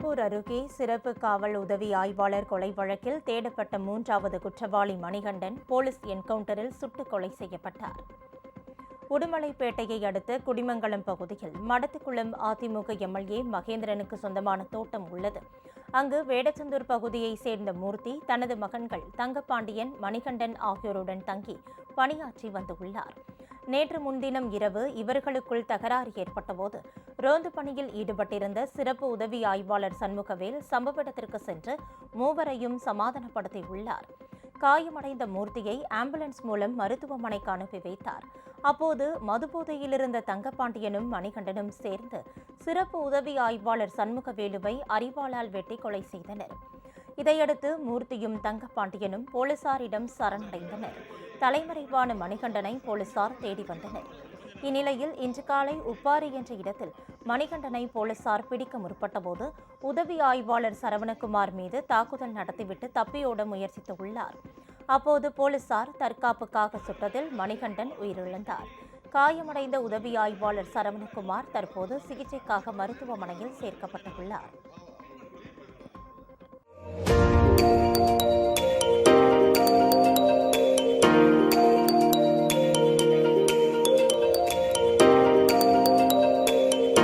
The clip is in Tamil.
திருப்பூர் அருகே சிறப்பு காவல் உதவி ஆய்வாளர் கொலை வழக்கில் தேடப்பட்ட 3வது குற்றவாளி மணிகண்டன் போலீஸ் என்கவுண்டரில் சுட்டுக் கொலை செய்யப்பட்டார். உடுமலைப்பேட்டையை அடுத்த குடிமங்கலம் பகுதியில் மடத்துக்குளம் அதிமுக எம்எல்ஏ மகேந்திரனுக்கு சொந்தமான தோட்டம் உள்ளது. அங்கு வேடச்சந்தூர் பகுதியைச் சேர்ந்த மூர்த்தி தனது மகன்கள் தங்கப்பாண்டியன், மணிகண்டன் ஆகியோருடன் தங்கி பணியாற்றி வந்துள்ளார். நேற்று முன்தினம் இரவு இவர்களுக்குள் தகராறு ஏற்பட்டபோது ரோந்து பணியில் ஈடுபட்டிருந்த சிறப்பு உதவி ஆய்வாளர் சண்முகவேல் சம்பவ இடத்திற்கு சென்று மூவரையும் சமாதானப்படுத்தியுள்ளார். காயமடைந்த மூர்த்தியை ஆம்புலன்ஸ் மூலம் மருத்துவமனைக்கு அனுப்பி வைத்தார். அப்போது மதுபோதையில் இருந்த தங்கப்பாண்டியனும் மணிகண்டனும் சேர்ந்து சிறப்பு உதவி ஆய்வாளர் சண்முகவேலுவை அரிவாளால் வெட்டி கொலை செய்தனர். இதையடுத்து மூர்த்தியும் தங்கப்பாண்டியனும் போலீசாரிடம் சரணடைந்தனர். தலைமறைவான மணிகண்டனை போலீசார் தேடி வந்தனர். இந்நிலையில் இன்று காலை உப்பாரி என்ற இடத்தில் மணிகண்டனை போலீசார் பிடிக்க முற்பட்டபோது உதவி ஆய்வாளர் சரவணகுமார் மீது தாக்குதல் நடத்திவிட்டு தப்பியோட முயற்சித்துள்ளார். அப்போது போலீசார் தற்காப்புக்காக சுட்டதில் மணிகண்டன் உயிரிழந்தார். காயமடைந்த உதவி ஆய்வாளர் சரவணகுமார் தற்போது சிகிச்சைக்காக மருத்துவமனையில் சேர்க்கப்பட்டுள்ளார்.